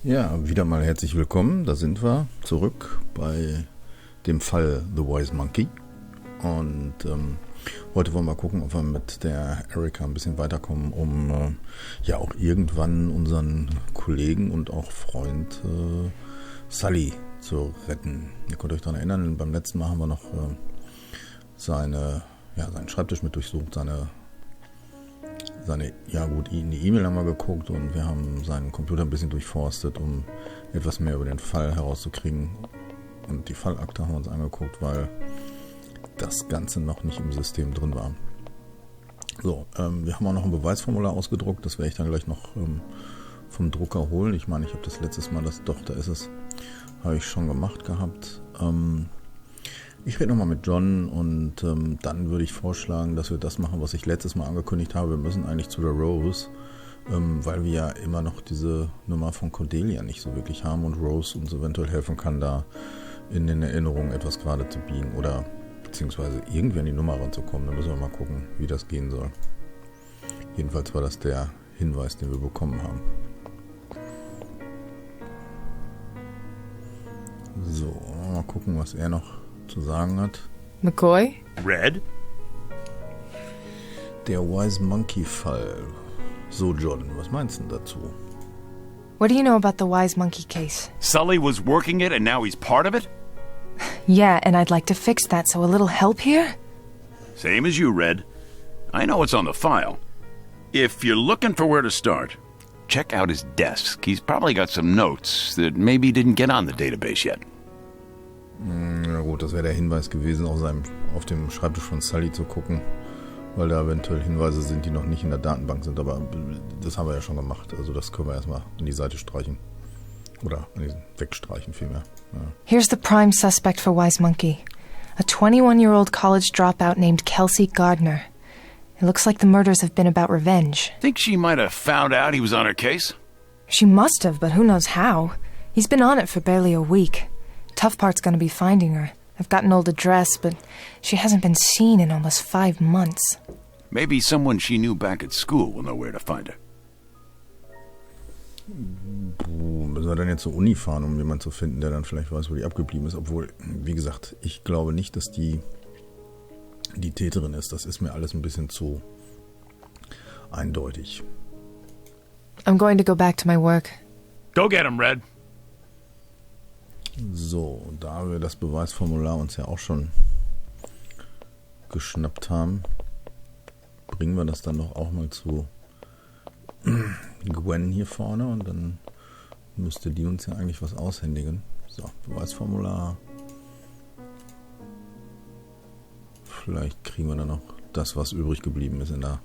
Ja, wieder mal herzlich willkommen. Da sind wir zurück bei dem Fall The Wise Monkey. Und heute wollen wir gucken, ob wir mit der Erika ein bisschen weiterkommen, um ja auch irgendwann unseren Kollegen und auch Freund Sully zu retten. Ihr könnt euch daran erinnern, beim letzten Mal haben wir noch seinen Schreibtisch mit durchsucht, in die E-Mail haben wir geguckt und wir haben seinen Computer ein bisschen durchforstet, um etwas mehr über den Fall herauszukriegen. Und die Fallakte haben wir uns angeguckt, weil das Ganze noch nicht im System drin war. So, wir haben auch noch ein Beweisformular ausgedruckt, das werde ich dann gleich noch vom Drucker holen. Ich meine, ich habe das letztes Mal, da ist es, habe ich schon gemacht gehabt. Ich rede nochmal mit John und dann würde ich vorschlagen, dass wir das machen, was ich letztes Mal angekündigt habe. Wir müssen eigentlich zu der Rose, weil wir ja immer noch diese Nummer von Cordelia nicht so wirklich haben und Rose uns eventuell helfen kann, da in den Erinnerungen etwas gerade zu biegen oder beziehungsweise irgendwie an die Nummer ranzukommen. Da müssen wir mal gucken, wie das gehen soll. Jedenfalls war das der Hinweis, den wir bekommen haben. So, mal gucken, was er noch zu sagen hat. McCoy? Red? Der Wise Monkey Fall. So, John, was meinst du dazu? What do you know about the Wise Monkey case? Sully was working it and now he's part of it? Yeah, and I'd like to fix that, so a little help here? Same as you, Red. I know it's on the file. If you're looking for where to start, check out his desk. He's probably got some notes that maybe didn't get on the database yet. Na gut, das wäre der Hinweis gewesen, auf dem Schreibtisch von Sully zu gucken, weil da eventuell Hinweise sind, die noch nicht in der Datenbank sind, aber das haben wir ja schon gemacht, also das können wir erstmal an die Seite streichen. Oder wegstreichen vielmehr. Ja. Here's the prime suspect for Wise Monkey. A 21-year-old college dropout named Kelsey Gardner. It looks like the murders have been about revenge. Think she might have found out he was on her case? She must have, but who knows how. He's been on it for barely a week. Tough part's gonna be finding her. I've got an old address, but she hasn't been seen in almost 5 months. Maybe someone she knew back at school will know where to find her. Müssen wir dann jetzt zur Uni fahren, um jemanden zu finden, der dann vielleicht weiß, wo die abgeblieben ist. Obwohl, wie gesagt, ich glaube nicht, dass die Täterin ist. Das ist mir alles ein bisschen zu eindeutig. I'm going to go back to my work. Go get him, Red. So, da wir das Beweisformular uns ja auch schon geschnappt haben, bringen wir das dann doch auch mal zu Gwen hier vorne und dann müsste die uns ja eigentlich was aushändigen. So, Beweisformular. Vielleicht kriegen wir dann noch das, was übrig geblieben ist in der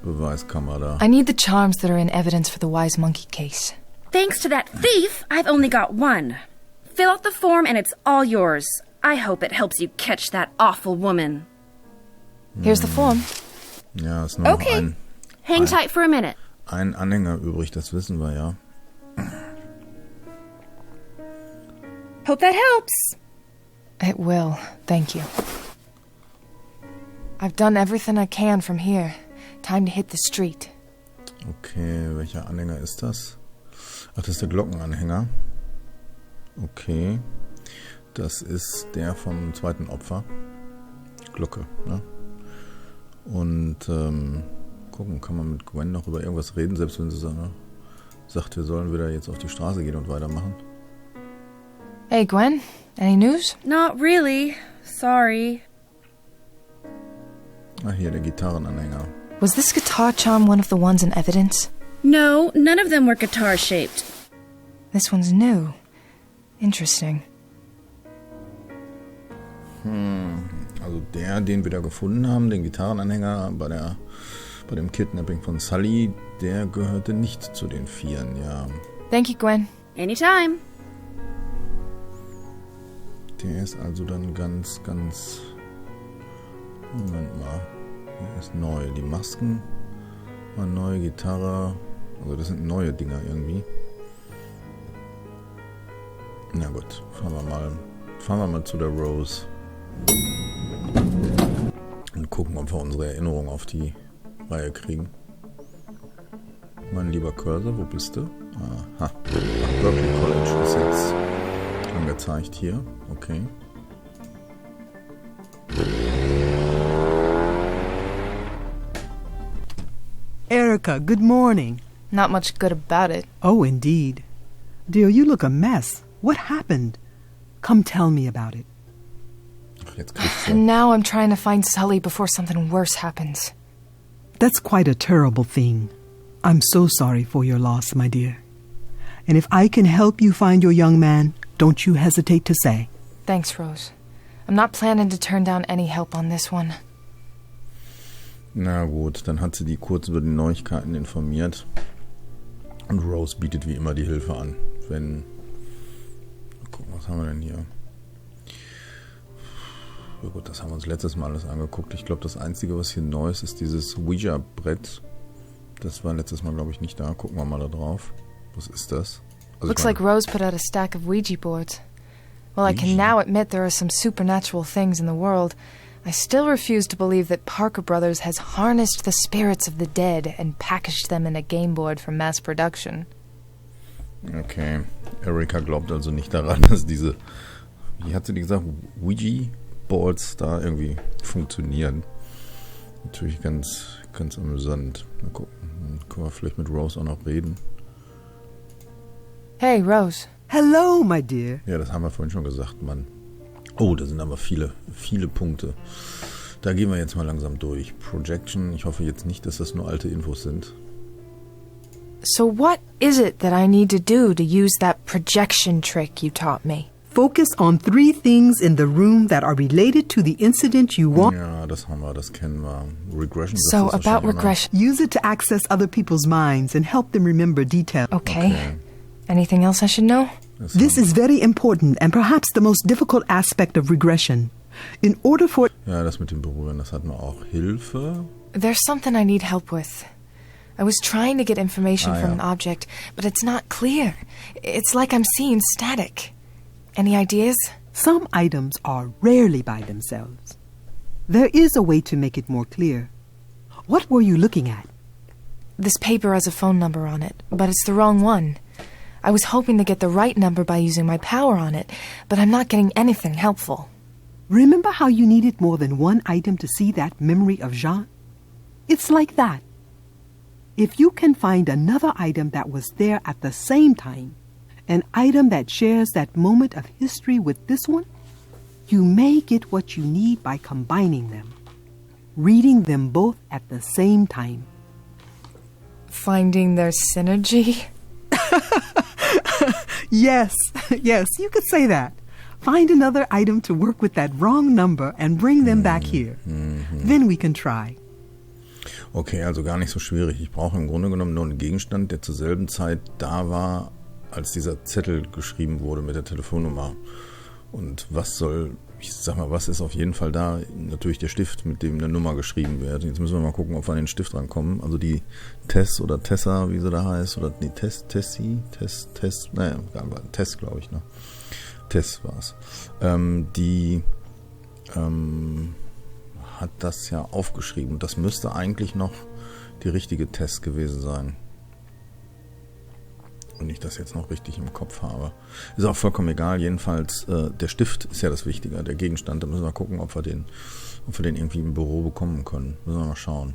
Beweiskammer da. I need the charms that are in evidence for the Wise Monkey case. Thanks to that thief, I've only got one. Fill out the form and it's all yours. I hope it helps you catch that awful woman. Here's the form. Ja, ist nur Okay. noch Hang tight for a minute. ein Anhänger übrig, das wissen wir ja. Hope that helps. It will, thank you. I've done everything I can from here. Time to hit the street. Okay, welcher Anhänger ist das? Ach, das ist der Glockenanhänger. Okay. Das ist der vom zweiten Opfer. Glocke, ne? Und gucken, kann man mit Gwen noch über irgendwas reden, selbst wenn sie sagt, wir sollen wieder jetzt auf die Straße gehen und weitermachen. Hey, Gwen, any news? Not really. Sorry. Ah, hier, der Gitarrenanhänger. Was this guitar charm one of the ones in evidence? No, none of them were guitar-shaped. This one's new. Interesting. Also den wir da gefunden haben, den Gitarrenanhänger bei dem Kidnapping von Sully, der gehörte nicht zu den Vieren, ja. Thank you, Gwen. Anytime. Der ist also dann ganz... Moment mal. Der ist neu. Die Masken waren neue, Gitarre. Also das sind neue Dinger irgendwie. Na gut, fahren wir mal zu der Rose. Und gucken, ob wir unsere Erinnerung auf die Reihe kriegen. mein lieber Cursor, wo bist du? Aha. Berkeley College ist jetzt angezeigt hier. Okay. Erica, good morning. Not much good about it. Oh, indeed. Dear, you look a mess. What happened? Come tell me about it. Ach, jetzt kriegst du. And now I'm trying to find Sully before something worse happens. That's quite a terrible thing. I'm so sorry for your loss, my dear. And if I can help you find your young man, don't you hesitate to say. Thanks, Rose. I'm not planning to turn down any help on this one. Na gut, dann hat sie die kurz über die Neuigkeiten informiert. Und Rose bietet wie immer die Hilfe an. Wenn... Mal gucken, was haben wir denn hier? Ja gut, das haben wir uns letztes Mal alles angeguckt. Ich glaube, das Einzige, was hier neu ist, ist dieses Ouija-Brett. Das war letztes Mal, glaube ich, nicht da. Gucken wir mal da drauf. Was ist das? Also Looks like Rose put out a stack of Ouija boards. Well, I can Ouija? now admit there are some supernatural things in the world. I still refuse to believe that Parker Brothers has harnessed the spirits of the dead and packaged them in a game board for mass production. Okay. Erika glaubt also nicht daran, dass diese, wie hat sie die gesagt, Ouija-Boards da irgendwie funktionieren. Natürlich ganz amüsant. Mal gucken. Dann können wir vielleicht mit Rose auch noch reden. Hey, Rose. Hello, my dear. Ja, das haben wir vorhin schon gesagt, Mann. Oh, da sind aber viele Punkte. Da gehen wir jetzt mal langsam durch. Projection, ich hoffe jetzt nicht, dass das nur alte Infos sind. So what is it that I need to do to use that projection trick you taught me? Focus on 3 things in the room that are related to the incident you want. Ja, das haben wir, das kennen wir. Regression. das So ist das about schon immer. regression. Use it to access other people's minds and help them remember details. Okay. Anything else I should know? This is very important and perhaps the most difficult aspect of regression. In order for... Ja, das mit dem Berühren, das hatten wir auch. Hilfe. There's something I need help with. I was trying to get information from an ja. object, but it's not clear. It's like I'm seeing static. Any ideas? Some items are rarely by themselves. There is a way to make it more clear. What were you looking at? This paper has a phone number on it, but it's the wrong one. I was hoping to get the right number by using my power on it, but I'm not getting anything helpful. Remember how you needed more than one item to see that memory of Jean? It's like that. If you can find another item that was there at the same time, an item that shares that moment of history with this one, you may get what you need by combining them, reading them both at the same time. Finding their synergy? Yes, you could say that. Find another item to work with that wrong number and bring them back here. Then we can try. Okay, also gar nicht so schwierig. Ich brauche im Grunde genommen nur einen Gegenstand, der zur selben Zeit da war, als dieser Zettel geschrieben wurde mit der Telefonnummer. Und was ist auf jeden Fall da? Natürlich der Stift, mit dem eine Nummer geschrieben wird. Jetzt müssen wir mal gucken, ob wir an den Stift rankommen. Also die Tess oder Tessa, wie sie da heißt, oder nee, Tess, glaube ich, ne? Tess war's. Die hat das ja aufgeschrieben. Das müsste eigentlich noch die richtige Tess gewesen sein. Wenn ich das jetzt noch richtig im Kopf habe. Ist auch vollkommen egal. Jedenfalls, der Stift ist ja das Wichtige. Der Gegenstand, da müssen wir gucken, ob wir den irgendwie im Büro bekommen können. Müssen wir mal schauen.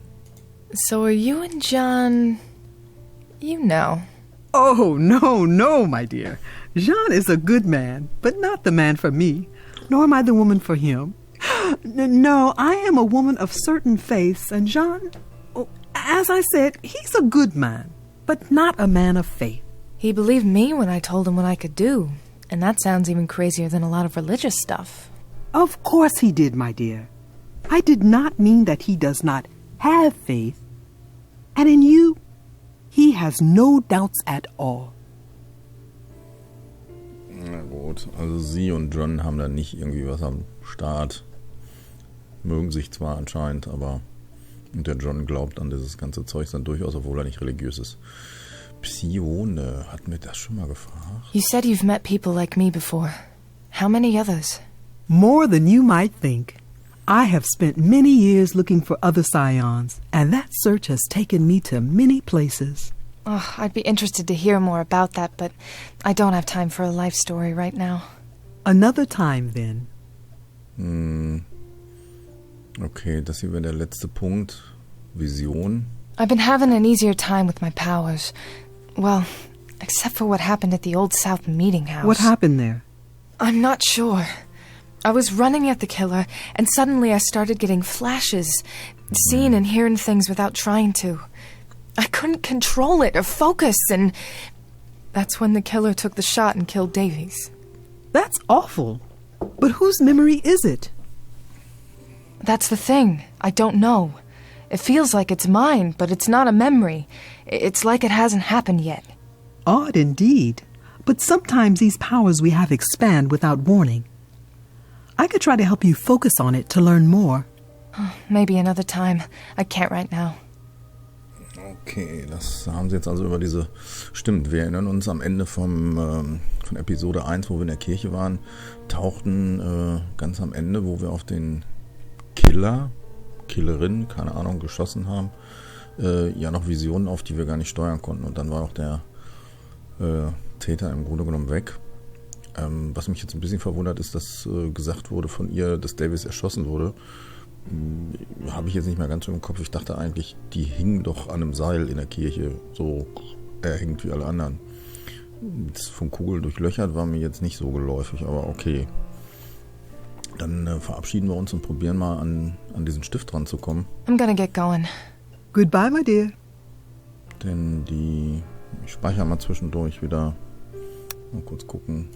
So are you and John... You know. Oh, no, my dear. Jean is a good man, but not the man for me, nor am I the woman for him. No, I am a woman of certain faiths, and Jean, as I said, he's a good man, but not a man of faith. He believed me when I told him what I could do, and that sounds even crazier than a lot of religious stuff. Of course he did, my dear. I did not mean that he does not have faith, and in you, he has no doubts at all. Na gut, also sie und John haben da nicht irgendwie was am Start. Mögen sich zwar anscheinend, aber und der John glaubt an dieses ganze Zeug dann durchaus, obwohl er nicht religiös ist. Psione, hat mir das schon mal gefragt? You said you've met people like me before. How many others? More than you might think. I have spent many years looking for other scions, and that search has taken me to many places. Oh, I'd be interested to hear more about that, but I don't have time for a life story right now. Another time, then. Okay, das hier wäre der letzte Punkt. Vision. I've been having an easier time with my powers. Well, except for what happened at the Old South meeting house. What happened there? I'm not sure. I was running at the killer, and suddenly I started getting flashes, seeing and hearing things without trying to. I couldn't control it or focus, and that's when the killer took the shot and killed Davies. That's awful. But whose memory is it? That's the thing. I don't know. It feels like it's mine, but it's not a memory. It's like it hasn't happened yet. Odd indeed. But sometimes these powers we have expand without warning. I could try to help you focus on it to learn more. Maybe another time. I can't right now. Okay, das haben sie jetzt also über diese... Stimmt, wir erinnern uns am Ende von Episode 1, wo wir in der Kirche waren, tauchten ganz am Ende, wo wir auf den Killerin, keine Ahnung, geschossen haben, ja noch Visionen auf, die wir gar nicht steuern konnten. Und dann war auch der Täter im Grunde genommen weg. Was mich jetzt ein bisschen verwundert ist, dass gesagt wurde von ihr, dass Davies erschossen wurde. Habe ich jetzt nicht mehr ganz so im Kopf. Ich dachte eigentlich, die hing doch an einem Seil in der Kirche, so erhängt wie alle anderen. Das von Kugeln durchlöchert war mir jetzt nicht so geläufig, aber okay. Dann verabschieden wir uns und probieren mal an diesen Stift dran zu kommen. I'm gonna get going. Goodbye, my dear. Denn ich speichere mal zwischendurch wieder. Mal kurz gucken.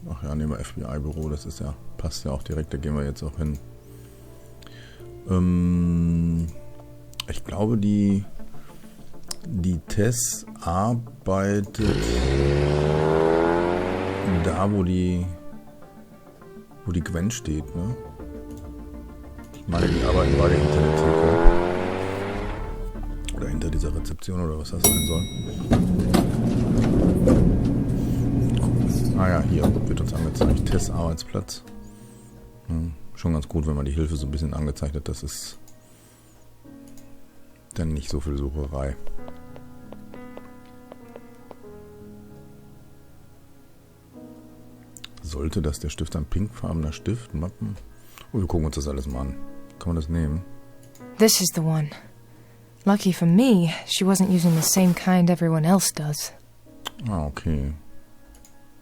Ach ja, nehmen wir FBI-Büro, das ist ja, passt ja auch direkt, da gehen wir jetzt auch hin. Ich glaube, die Tess arbeitet da, wo die Gwen steht, ne? Ich meine, die arbeiten beide hinter der Theke. Oder hinter dieser Rezeption oder was das sein soll. Ah ja, hier wird uns angezeigt. Tess Arbeitsplatz. Schon ganz gut, wenn man die Hilfe so ein bisschen angezeigt hat. Das ist dann nicht so viel Sucherei. Sollte das der Stift ein pinkfarbener Stift? Mappen? Oh, wir gucken uns das alles mal an. Kann man das nehmen? This is the one. Lucky for me, she wasn't using the same kind everyone else does. Ah, okay.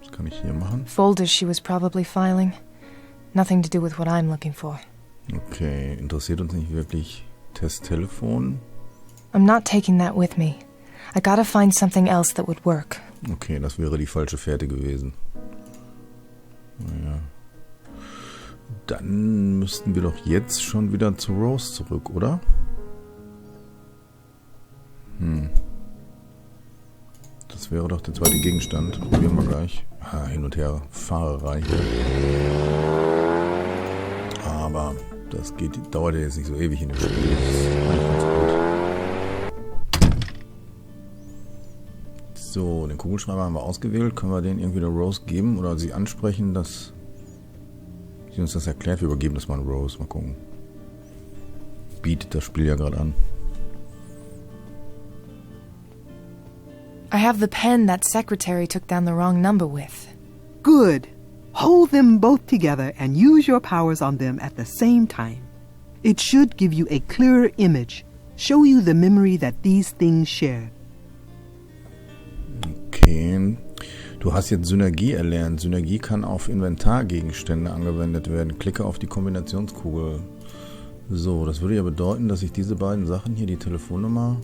Was kann ich hier machen? Folders she was probably filing. Nothing to do with what I'm looking for. Okay, interessiert uns nicht wirklich Tess Telefon? I'm not taking that with me. I gotta find something else that would work. Okay, das wäre die falsche Fährte gewesen. Naja. Dann müssten wir doch jetzt schon wieder zu Rose zurück, oder? Das wäre doch der zweite Gegenstand. Probieren wir gleich. Hin und her, Fahrerei hier. Aber das dauert ja jetzt nicht so ewig in dem Spiel. Das ist eigentlich ganz gut. So, den Kugelschreiber haben wir ausgewählt. Können wir den irgendwie der Rose geben oder sie ansprechen, dass sie uns das erklärt? Wir übergeben das mal an Rose. Mal gucken. Bietet das Spiel ja gerade an. I have the pen that secretary took down the wrong number with. Good. Hold them both together and use your powers on them at the same time. It should give you a clearer image, show you the memory that these things share. Okay. Du hast jetzt Synergie erlernt. Synergie kann auf Inventargegenstände angewendet werden. Klicke auf die Kombinationskugel. So, das würde ja bedeuten, dass ich diese beiden Sachen hier, die Telefonnummer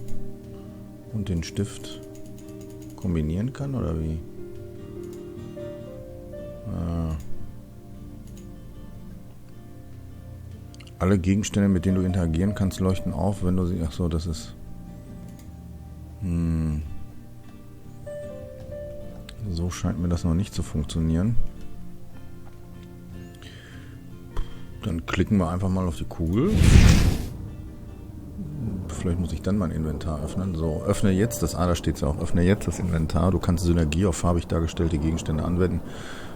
und den Stift, kombinieren kann, oder wie? Alle Gegenstände, mit denen du interagieren kannst, leuchten auf, wenn du sie... Ach so, das ist... So scheint mir das noch nicht zu funktionieren. Dann klicken wir einfach mal auf die Kugel. Vielleicht muss ich dann mein Inventar öffnen. So, öffne jetzt das... da steht es ja auch. Öffne jetzt das Inventar. Du kannst Synergie auf farbig dargestellte Gegenstände anwenden.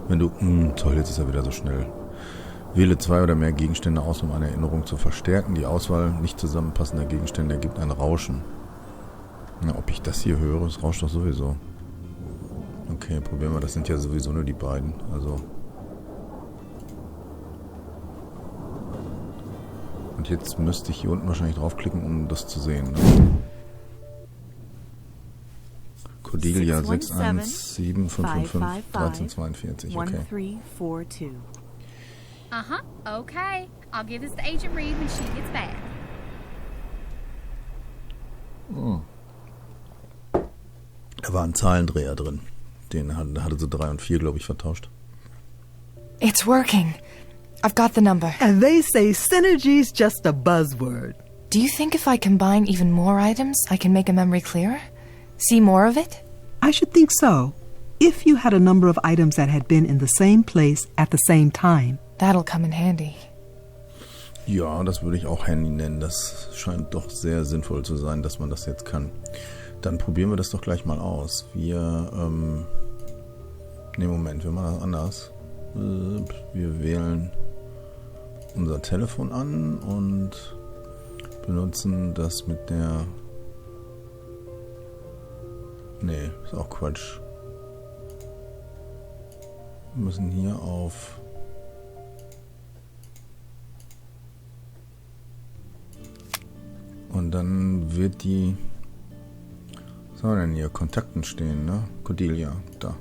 Wenn du... toll, jetzt ist er wieder so schnell. Wähle 2 oder mehr Gegenstände aus, um eine Erinnerung zu verstärken. Die Auswahl nicht zusammenpassender Gegenstände ergibt ein Rauschen. Na, ob ich das hier höre, es rauscht doch sowieso. Okay, probieren wir. Das sind ja sowieso nur die beiden. Also. Und jetzt müsste ich hier unten wahrscheinlich draufklicken, um das zu sehen. Ne? Cordelia 61755 1342. Okay. 1342. Okay. I'll give this to Agent Reed when she gets back. Da war ein Zahlendreher drin. Den hatte so 3 und 4, glaube ich, vertauscht. It's working. I've got the number. And they say synergy's just a buzzword. Do you think if I combine even more items, I can make a memory clearer? See more of it? I should think so. If you had a number of items that had been in the same place at the same time. That'll come in handy. Ja, das würde ich auch Handy nennen. Das scheint doch sehr sinnvoll zu sein, dass man das jetzt kann. Dann probieren wir das doch gleich mal aus. Wir machen das anders. Wir wählen unser Telefon an und benutzen das mit der... Nee, ist auch Quatsch. Wir müssen hier auf... Und dann wird die... Was soll denn hier? Kontakten stehen, ne? Cordelia, da.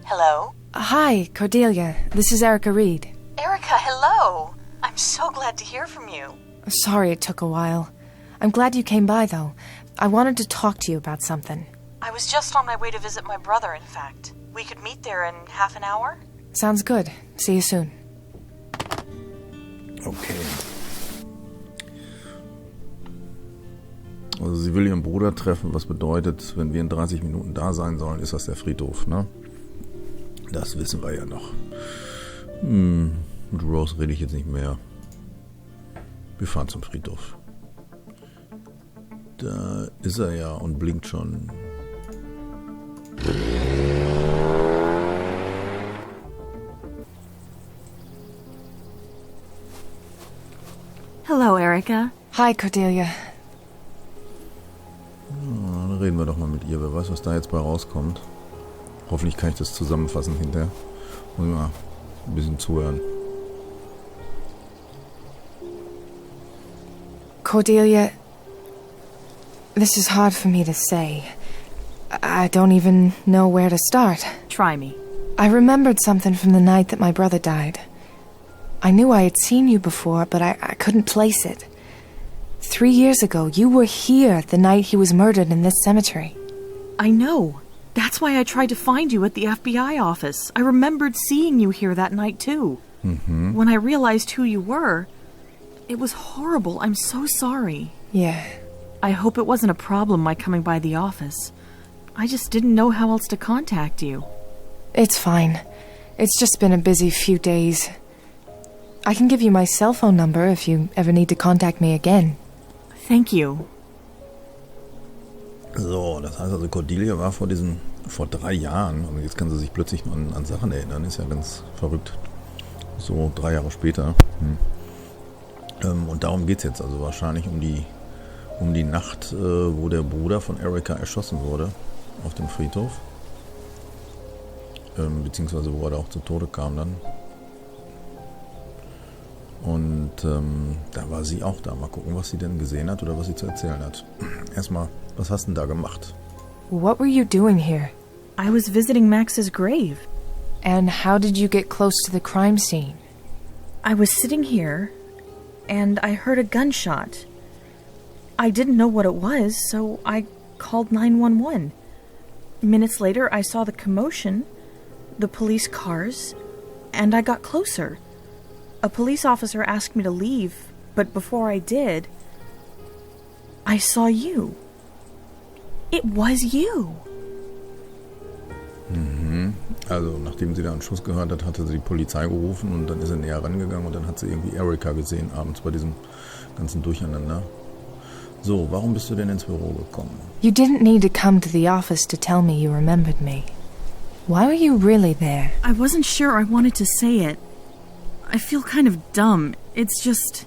Hello? Hi, Cordelia. This is Erica Reed. Erica, hello! I'm so glad to hear from you. Sorry it took a while. I'm glad you came by, though. I wanted to talk to you about something. I was just on my way to visit my brother, in fact. We could meet there in half an hour? Sounds good. See you soon. Okay. Also sie will ihren Bruder treffen, was bedeutet, wenn wir in 30 Minuten da sein sollen, ist das der Friedhof, ne? Das wissen wir ja noch. Mit Rose rede ich jetzt nicht mehr. Wir fahren zum Friedhof. Da ist er ja und blinkt schon. Hello, Erica. Hi, Cordelia. Dann reden wir doch mal mit ihr. Wer weiß, was da jetzt bei rauskommt. Hoffentlich kann ich das zusammenfassen hinterher. Muss ich mal ein bisschen zuhören. Cordelia, this is hard for me to say. I don't even know where to start. Try me. I remembered something from the night that my brother died. I knew I had seen you before, but I couldn't place it. 3 years ago, you were here the night he was murdered in this cemetery. I know. That's why I tried to find you at the FBI office. I remembered seeing you here that night, too. Mhm. When I realized who you were, it was horrible. I'm so sorry. Yeah. I hope it wasn't a problem my coming by the office. I just didn't know how else to contact you. It's fine. It's just been a busy few days. I can give you my cell phone number if you ever need to contact me again. Thank you. So, das heißt also, Cordelia war vor 3 Jahren und jetzt kann sie sich plötzlich noch an Sachen erinnern. Ist ja ganz verrückt. So 3 Jahre später. Und darum geht's jetzt also wahrscheinlich um die Nacht, wo der Bruder von Erica erschossen wurde auf dem Friedhof. Beziehungsweise wo er da auch zu Tode kam dann. Und da war sie auch da. Mal gucken, was sie denn gesehen hat oder was sie zu erzählen hat. Erstmal, was hast du denn da gemacht? What were you doing here? I was visiting Max's grave. And how did you get close to the crime scene? I was sitting here, and I heard a gunshot. I didn't know what it was, so I called 911. Minutes later, I saw the commotion, the police cars, and I got closer. A police officer asked me to leave, but before I did, I saw you. It was you. Mhm. Also, nachdem sie da einen Schuss gehört hat, hatte sie die Polizei gerufen und dann ist sie näher rangegangen und dann hat sie irgendwie Erica gesehen, abends bei diesem ganzen Durcheinander. So, warum bist du denn ins Büro gekommen? You didn't need to come to the office to tell me you remembered me. Why were you really there? I wasn't sure I wanted to say it. I feel kind of dumb. It's just...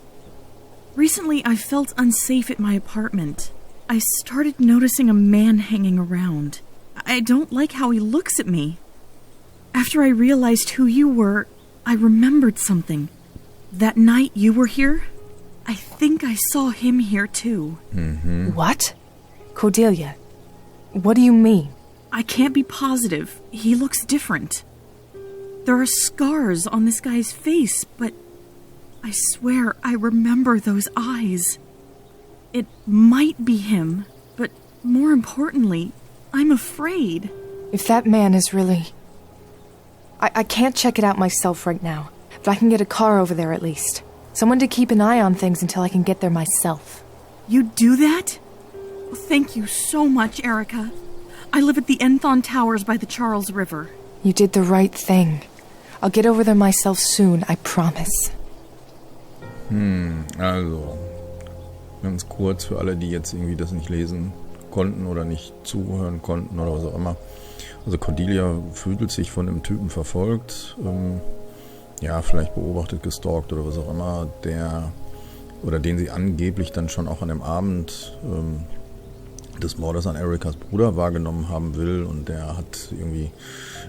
Recently, I felt unsafe at my apartment. I started noticing a man hanging around. I don't like how he looks at me. After I realized who you were, I remembered something. That night you were here, I think I saw him here too. Mm-hmm. What? Cordelia, what do you mean? I can't be positive. He looks different. There are scars on this guy's face, but I swear I remember those eyes. It might be him, but more importantly, I'm afraid. If that man is really... I can't check it out myself right now, but I can get a car over there at least. Someone to keep an eye on things until I can get there myself. You'd do that? Thank you so much, Erica. I live at the Enthon Towers by the Charles River. You did the right thing. I'll get over there myself soon, I promise. Also, ganz kurz für alle, die jetzt irgendwie das nicht lesen konnten oder nicht zuhören konnten oder was auch immer. Also Cordelia fühlt sich von dem Typen verfolgt, ja, vielleicht beobachtet, gestalkt oder was auch immer, den sie angeblich dann schon auch an dem Abend des Mordes an Ericas Bruder wahrgenommen haben will, und der hat irgendwie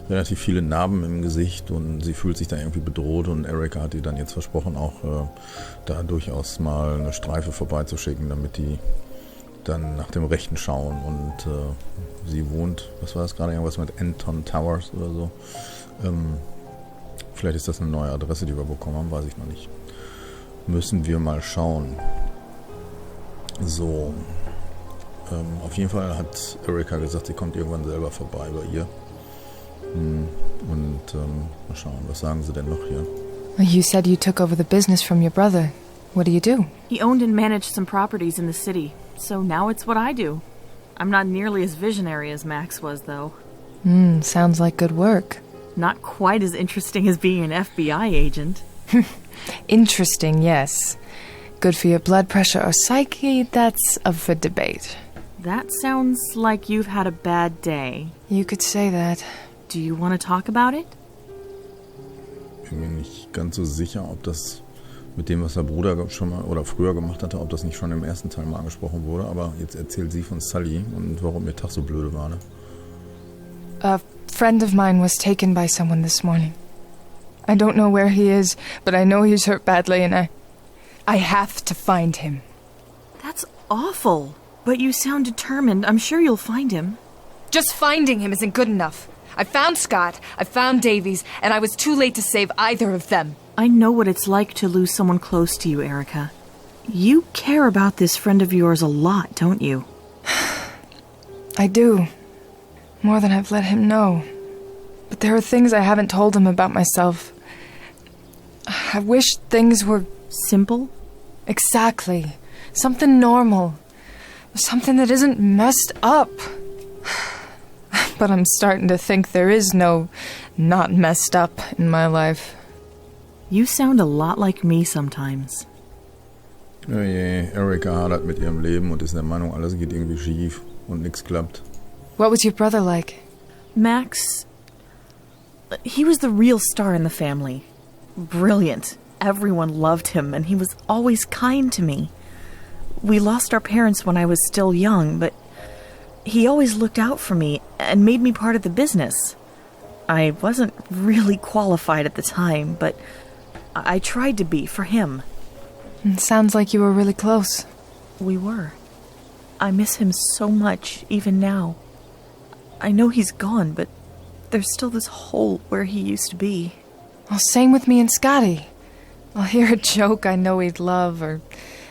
relativ viele Narben im Gesicht und sie fühlt sich da irgendwie bedroht, und Erica hat ihr dann jetzt versprochen, auch da durchaus mal eine Streife vorbeizuschicken, damit die dann nach dem Rechten schauen, und sie wohnt, was war das gerade, irgendwas mit Enthon Towers oder so. Vielleicht ist das eine neue Adresse, die wir bekommen haben, weiß ich noch nicht. Müssen wir mal schauen. So. Auf jeden Fall hat Erica gesagt, sie kommt irgendwann selber vorbei bei ihr. Und mal schauen, was sagen sie denn noch hier? You said you took over the business from your brother. What do you do? He owned and managed some properties in the city, so now it's what I do. I'm not nearly as visionary as Max was, though. Sounds like good work. Not quite as interesting as being an FBI agent. Interesting, yes. Good for your blood pressure or psyche, that's up for debate. That sounds like you've had a bad day. You could say that. Do you want to talk about it? Ich bin mir nicht ganz so sicher, ob das mit dem, was der Bruder schon mal oder früher gemacht hatte, ob das nicht schon im ersten Teil mal angesprochen wurde. Aber jetzt erzählt sie von Sully und warum ihr Tag so blöde war, ne? A friend of mine was taken by someone this morning. I don't know where he is, but I know he's hurt badly, and I have to find him. That's awful. But you sound determined. I'm sure you'll find him. Just finding him isn't good enough. I found Scott, I found Davies, and I was too late to save either of them. I know what it's like to lose someone close to you, Erica. You care about this friend of yours a lot, don't you? I do. More than I've let him know. But there are things I haven't told him about myself. I wish things were... Simple? Exactly. Something normal. Something that isn't messed up. But I'm starting to think there is no not messed up in my life. You sound a lot like me sometimes. Oh je, Erica hadert mit ihrem Leben und ist der Meinung, alles geht irgendwie schief und nichts klappt. What was your brother like? Max... He was the real star in the family. Brilliant. Everyone loved him, and he was always kind to me. We lost our parents when I was still young, but he always looked out for me and made me part of the business. I wasn't really qualified at the time, but I tried to be for him. It sounds like you were really close. We were. I miss him so much, even now. I know he's gone, but there's still this hole where he used to be. Well, same with me and Scotty. I'll hear a joke I know he'd love, or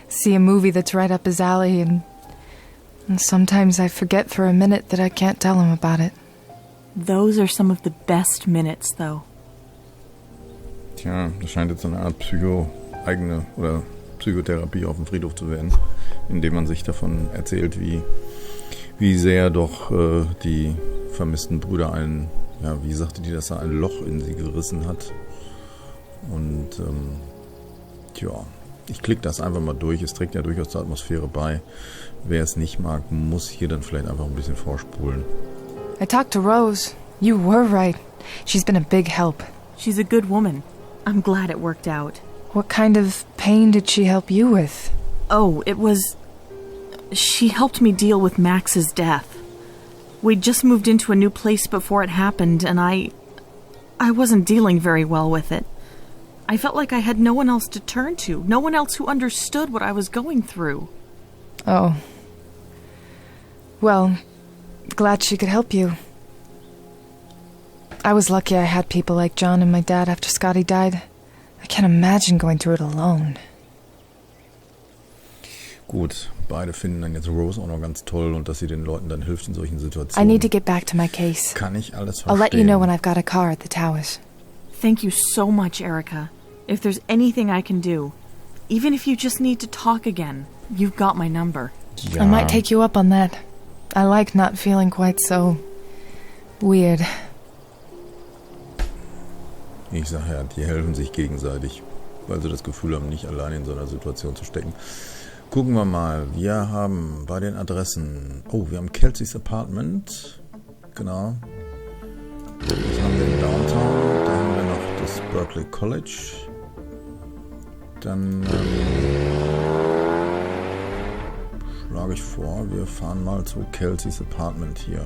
see a movie that's right up his alley, and sometimes I forget for a minute that I can't tell him about it. Those are some of the best minutes, though. Tja, das scheint jetzt eine Art eigene oder Psychotherapie auf dem Friedhof zu werden, indem man sich davon erzählt, wie sehr doch die vermissten Brüder wie sagte die, dass er ein Loch in sie gerissen hat. Und Ich klicke das einfach mal durch. Es trägt ja durchaus zur Atmosphäre bei. Wer es nicht mag, muss hier dann vielleicht einfach ein bisschen vorspulen. I talked to Rose. You were right. She's been a big help. She's a good woman. I'm glad it worked out. What kind of pain did she help you with? Oh, she helped me deal with Max's death. We'd just moved into a new place before it happened, and I wasn't dealing very well with it. I felt like I had no one else to turn to, no one else who understood what I was going through. Oh. Well, glad she could help you. I was lucky I had people like John and my dad after Scotty died. I can't imagine going through it alone. Gut, beide finden dann jetzt Rose auch noch ganz toll und dass sie den Leuten dann hilft in solchen Situationen. I need to get back to my case. Kann ich alles I'll verstehen. let you know when I've got a car at the towers. Thank you so much, Erica. If there's anything I can do, even if you just need to talk again, you've got my number. Ja. I might take you up on that. I like not feeling quite so weird. Ich sage ja, die helfen sich gegenseitig, weil sie das Gefühl haben, nicht alleine in so einer Situation zu stecken. Gucken wir mal. Wir haben bei den Adressen... Oh, wir haben Kelseys Apartment. Genau. Das haben wir in Downtown. Da haben wir noch das Berkeley College. Dann schlage ich vor, wir fahren mal zu Kelseys Apartment hier.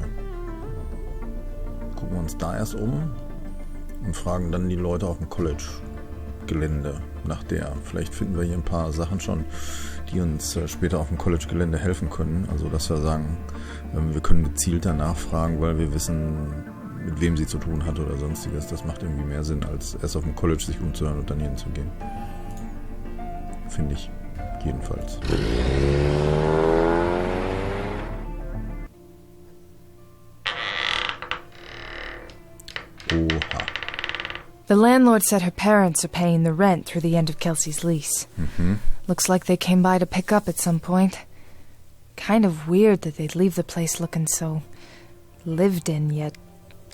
Gucken wir uns da erst um und fragen dann die Leute auf dem College-Gelände nach der. Vielleicht finden wir hier ein paar Sachen schon, die uns später auf dem College-Gelände helfen können. Also dass wir sagen, wir können gezielter nachfragen, weil wir wissen, mit wem sie zu tun hat oder sonstiges. Das macht irgendwie mehr Sinn, als erst auf dem College sich umzuhören und dann hinzugehen. Finde ich. Jedenfalls. Oha. The landlord said her parents are paying the rent through the end of Kelsey's lease. Mhm. Looks like they came by to pick up at some point. Kind of weird that they'd leave the place looking so lived in, yet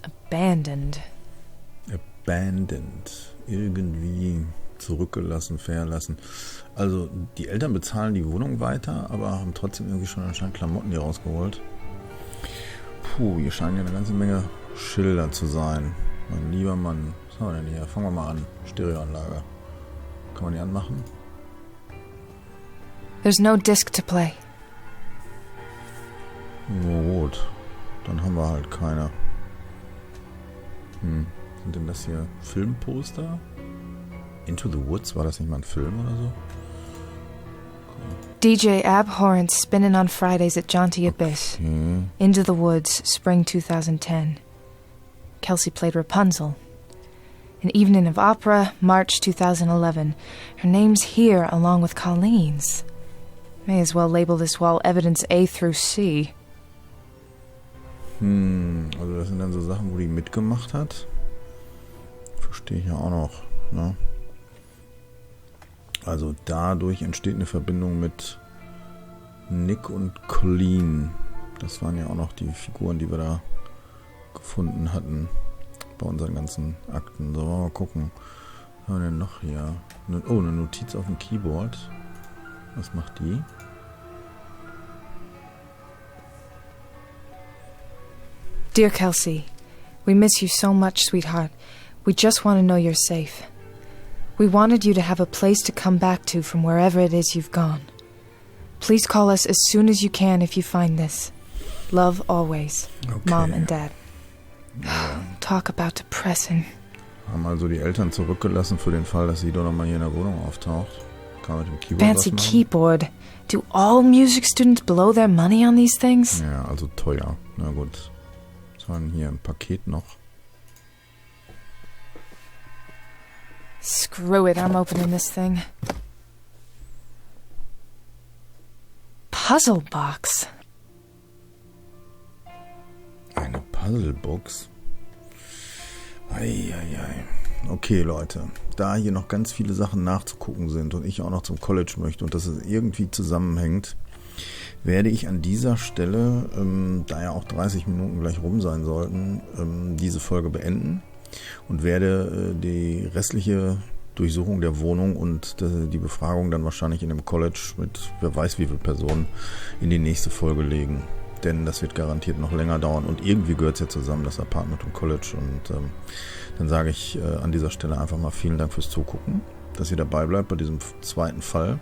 abandoned. Abandoned. Irgendwie zurückgelassen, verlassen. Also die Eltern bezahlen die Wohnung weiter, aber haben trotzdem irgendwie schon anscheinend Klamotten hier rausgeholt. Puh, hier scheinen ja eine ganze Menge Schilder zu sein. Mein lieber Mann. Was haben wir denn hier? Fangen wir mal an. Stereoanlage. Kann man die anmachen? There's no disc to play. Na gut. Dann haben wir halt keine. Sind denn das hier Filmposter? Into the Woods? War das nicht mal ein Film oder so? DJ Abhorrent spinning on Fridays at Jaunty Abyss. Okay. Into the Woods, spring 2010. Kelsey played Rapunzel. An Evening of Opera, March 2011. Her name's here along with Colleen's. May as well label this wall evidence A through C. Also das sind dann so Sachen, wo die mitgemacht hat. Verstehe ich ja auch noch, ne? Also dadurch entsteht eine Verbindung mit Nick und Colleen. Das waren ja auch noch die Figuren, die wir da gefunden hatten bei unseren ganzen Akten. So, wollen wir mal gucken. Was haben wir denn noch hier? Oh, eine Notiz auf dem Keyboard. Was macht die? Dear Kelsey, we miss you so much, sweetheart. We just want to know you're safe. We wanted you to have a place to come back to from wherever it is you've gone. Please call us as soon as you can if you find this. Love always. Okay. Mom and Dad. Ja. Talk about depressing. Haben also die Eltern zurückgelassen für den Fall, dass sie doch nochmal hier in der Wohnung auftaucht. Kann mit dem Keyboard Fancy was machen? keyboard. Do all music students blow their money on these things? Ja, also teuer. Na gut. Was war denn hier im Paket noch? Screw it, I'm opening this thing. Puzzle box. Eine Puzzlebox. Eieiei. Okay, Leute. Da hier noch ganz viele Sachen nachzugucken sind und ich auch noch zum College möchte und dass es irgendwie zusammenhängt, werde ich an dieser Stelle, da ja auch 30 Minuten gleich rum sein sollten, diese Folge beenden und werde die restliche Durchsuchung der Wohnung und die Befragung dann wahrscheinlich in dem College mit wer weiß wie viel Personen in die nächste Folge legen. Denn das wird garantiert noch länger dauern und irgendwie gehört es ja zusammen, das Apartment und College. Und dann sage ich an dieser Stelle einfach mal vielen Dank fürs Zugucken, dass ihr dabei bleibt bei diesem zweiten Fall,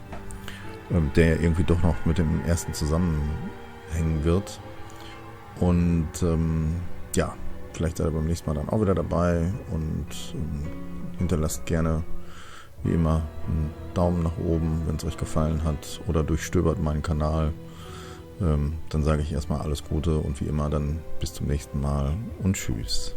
der ja irgendwie doch noch mit dem ersten zusammenhängen wird. Und ja, vielleicht seid ihr beim nächsten Mal dann auch wieder dabei und hinterlasst gerne wie immer einen Daumen nach oben, wenn es euch gefallen hat, oder durchstöbert meinen Kanal. Dann sage ich erstmal alles Gute und wie immer dann bis zum nächsten Mal und tschüss.